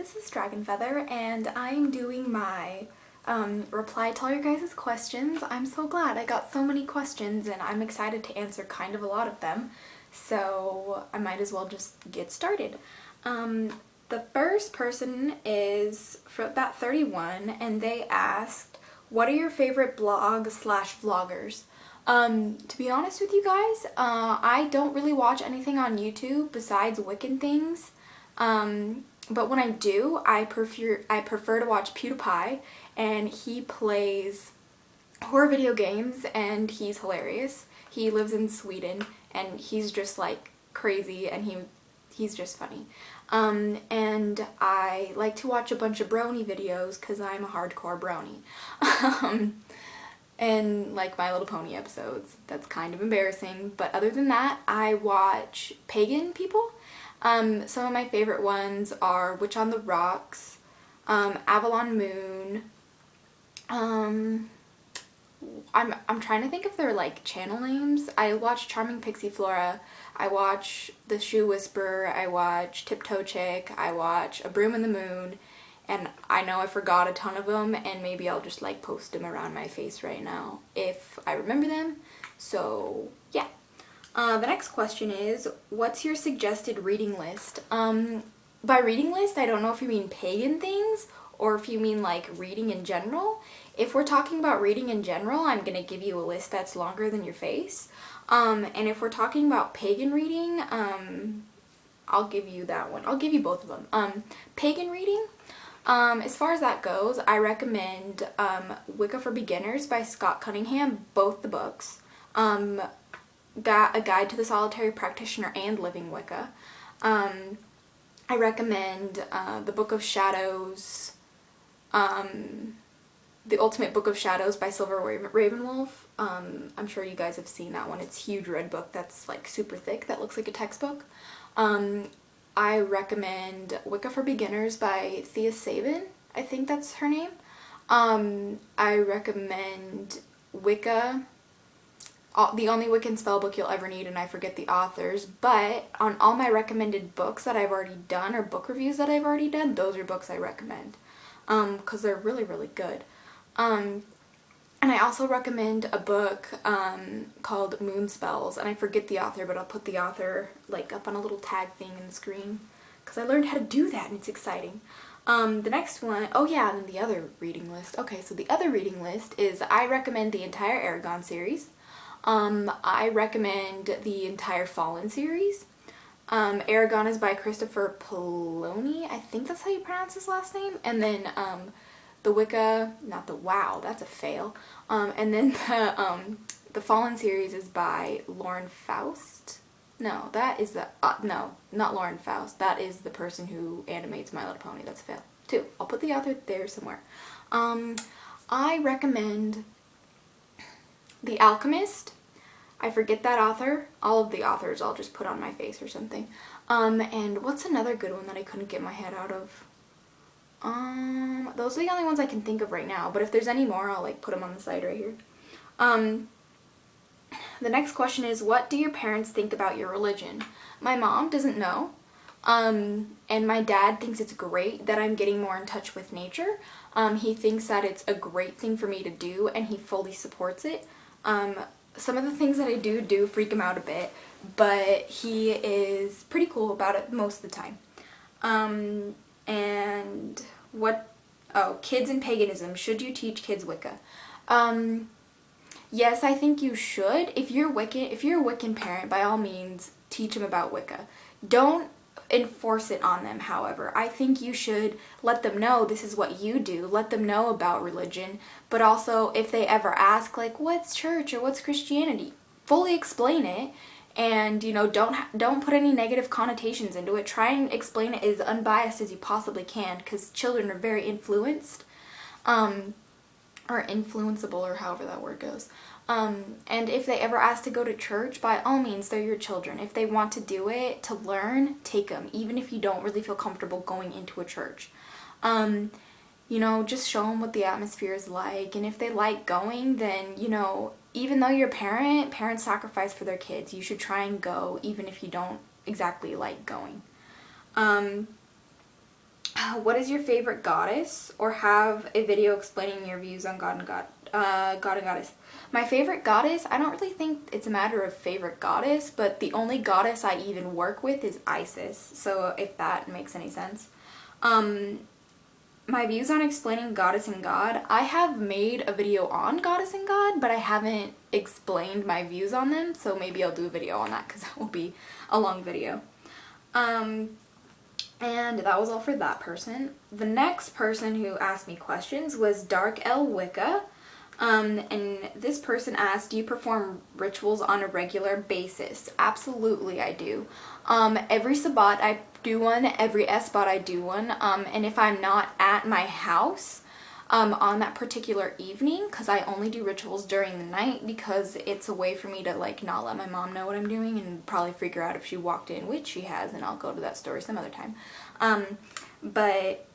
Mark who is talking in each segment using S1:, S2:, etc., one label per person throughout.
S1: this is Dragonfeather, and I'm doing my reply to all your guys' questions. I'm so glad I got so many questions, and I'm excited to answer kind of a lot of them, so I might as well just get started. The first person is about 31, and they asked, what are your favorite blogs/vloggers? To be honest with you guys, I don't really watch anything on YouTube besides Wiccan things. But when I do, I prefer to watch PewDiePie, and he plays horror video games, and he's hilarious. He lives in Sweden, and he's just like crazy, and he's just funny. And I like to watch a bunch of brony videos because I'm a hardcore brony. And like My Little Pony episodes. That's kind of embarrassing, but other than that, I watch pagan people. Some of my favorite ones are Witch on the Rocks, Avalon Moon. I'm trying to think if they're like channel names. I watch Charming Pixie Flora, I watch The Shoe Whisperer, I watch Tiptoe Chick, I watch A Broom in the Moon, and I know I forgot a ton of them, and maybe I'll just like post them around my face right now if I remember them. So yeah. The next question is, what's your suggested reading list? By reading list, I don't know if you mean pagan things or if you mean like reading in general. If we're talking about reading in general, I'm going to give you a list that's longer than your face. And if we're talking about pagan reading, I'll give you that one. I'll give you both of them. Pagan reading, as far as that goes, I recommend Wicca for Beginners by Scott Cunningham, both the books. Got A Guide to the Solitary Practitioner and Living Wicca. I recommend The Book of Shadows, The Ultimate Book of Shadows by Silver Ravenwolf. I'm sure you guys have seen that one. It's a huge red book that's like super thick that looks like a textbook. I recommend Wicca for Beginners by Thea Sabin. I think that's her name. I recommend Wicca, the only Wiccan spellbook you'll ever need, and I forget the authors, but on all my recommended books that I've already done, or book reviews that I've already done, those are books I recommend, because they're really, really good. And I also recommend a book called Moon Spells, and I forget the author, but I'll put the author like up on a little tag thing in the screen, because I learned how to do that, and it's exciting. The next one, oh yeah, and then the other reading list. Okay, so the other reading list is I recommend the entire Aragon series. I recommend the entire Fallen series. Aragon is by Christopher Poloni, I think that's how you pronounce his last name. And then the Wicca, wow, that's a fail. And then the Fallen series is by Lauren Faust. No, that is the, no, not Lauren Faust. That is the person who animates My Little Pony. That's a fail, too. I'll put the author there somewhere. I recommend The Alchemist. I forget that author. All of the authors I'll just put on my face or something. And what's another good one that I couldn't get my head out of? Those are the only ones I can think of right now, but if there's any more, I'll like put them on the side right here. The next question is, what do your parents think about your religion? My mom doesn't know, and my dad thinks it's great that I'm getting more in touch with nature. He thinks that it's a great thing for me to do, and he fully supports it. Some of the things that I do freak him out a bit, but he is pretty cool about it most of the time. And what, oh, kids and paganism. Should you teach kids Wicca? Yes, I think you should. If you're a Wiccan parent, by all means, teach them about Wicca. Don't enforce it on them, however. I think you should let them know this is what you do. Let them know about religion, but also if they ever ask, like, what's church or what's Christianity, fully explain it, and, you know, don't put any negative connotations into it. Try and explain it as unbiased as you possibly can, because children are very influenced, or influenceable, or however that word goes. And if they ever ask to go to church, by all means, they're your children. If they want to do it, to learn, take them, even if you don't really feel comfortable going into a church. You know, just show them what the atmosphere is like, and if they like going, then, you know, even though you're a parents sacrifice for their kids. You should try and go, even if you don't exactly like going. What is your favorite goddess? Or have a video explaining your views on God and Goddess. My favorite goddess, I don't really think it's a matter of favorite goddess, but the only goddess I even work with is Isis, so if that makes any sense. My views on explaining Goddess and God, I have made a video on Goddess and God, but I haven't explained my views on them, so maybe I'll do a video on that because that will be a long video. And that was all for that person. The next person who asked me questions was Dark L Wicca. And this person asked, do you perform rituals on a regular basis? Absolutely, I do. Every Sabbat I do one, every Esbat I do one, and if I'm not at my house on that particular evening, because I only do rituals during the night because it's a way for me to like not let my mom know what I'm doing and probably freak her out if she walked in, which she has, and I'll go to that story some other time. But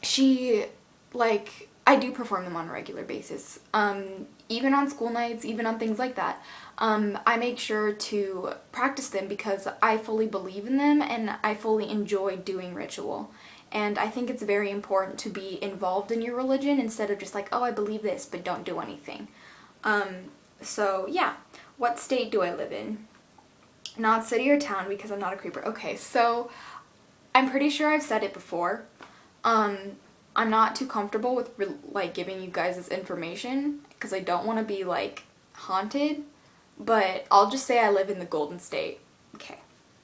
S1: she, like, I do perform them on a regular basis, even on school nights, even on things like that. I make sure to practice them because I fully believe in them and I fully enjoy doing ritual. And I think it's very important to be involved in your religion instead of just like, oh, I believe this, but don't do anything. So yeah, what state do I live in? Not city or town because I'm not a creeper. Okay, so I'm pretty sure I've said it before. I'm not too comfortable with like giving you guys this information because I don't want to be like haunted, but I'll just say I live in the Golden State. Okay,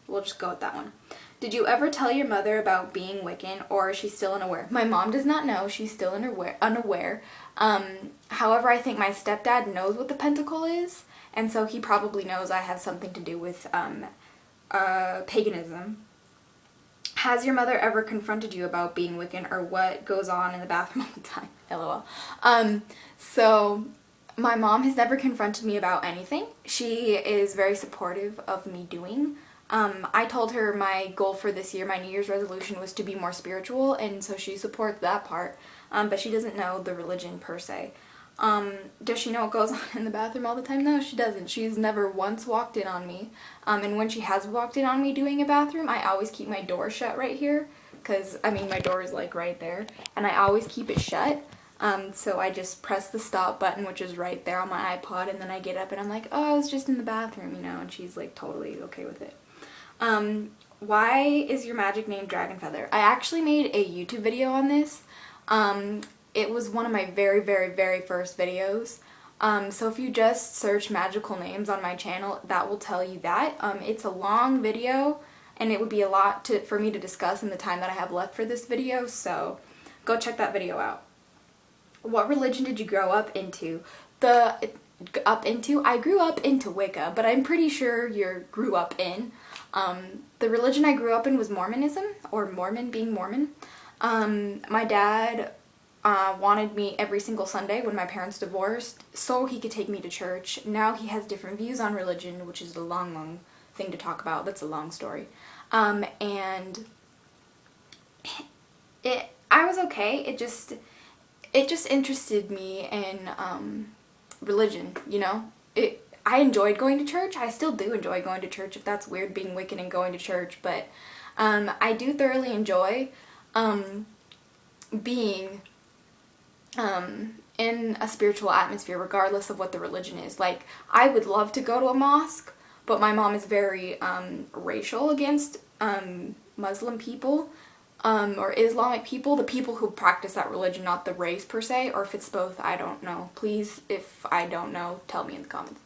S1: we'll just go with that one. Did you ever tell your mother about being Wiccan, or is she still unaware? My mom does not know. She's still unaware. However, I think my stepdad knows what the pentacle is, and so he probably knows I have something to do with paganism. Has your mother ever confronted you about being Wiccan or what goes on in the bathroom all the time? LOL. So my mom has never confronted me about anything. She is very supportive of me doing. I told her my goal for this year, my New Year's resolution, was to be more spiritual, and so she supports that part, but she doesn't know the religion per se. Does she know what goes on in the bathroom all the time? No, she doesn't. She's never once walked in on me, and when she has walked in on me doing a bathroom, I always keep my door shut right here, because, I mean, my door is like right there, and I always keep it shut. So I just press the stop button, which is right there on my iPod, and then I get up and I'm like, oh, I was just in the bathroom, you know, and she's like totally okay with it. Why is your magic name Dragon Feather? I actually made a YouTube video on this. It was one of my very, very, very first videos. So if you just search magical names on my channel, that will tell you that. It's a long video, and it would be a lot for me to discuss in the time that I have left for this video, so go check that video out. What religion did you grow up into? I grew up into Wicca, but I'm pretty sure you grew up in. The religion I grew up in was Mormonism, or Mormon, being Mormon. My dad wanted me every single Sunday when my parents divorced so he could take me to church. Now he has different views on religion, which is a long, long thing to talk about. That's a long story. And I was okay. It just interested me in religion, you know? I enjoyed going to church. I still do enjoy going to church, if that's weird, being Wiccan and going to church, but I do thoroughly enjoy being in a spiritual atmosphere, regardless of what the religion is. Like, I would love to go to a mosque, but my mom is very racial against Muslim people, or Islamic people, the people who practice that religion, not the race per se, or if it's both, I don't know. Please, if I don't know, tell me in the comments.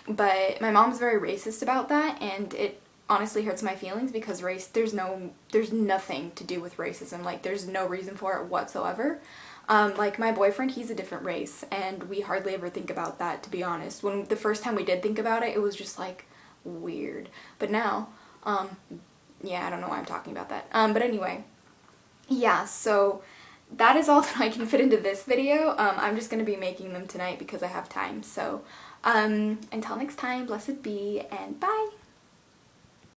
S1: But my mom's very racist about that, and it honestly hurts my feelings because race, there's nothing to do with racism. Like, there's no reason for it whatsoever. Like, my boyfriend, he's a different race, and we hardly ever think about that, to be honest. When the first time we did think about it, it was just, like, weird. But now, yeah, I don't know why I'm talking about that. But anyway, yeah, so that is all that I can fit into this video. I'm just going to be making them tonight because I have time. So, until next time, blessed be, and bye!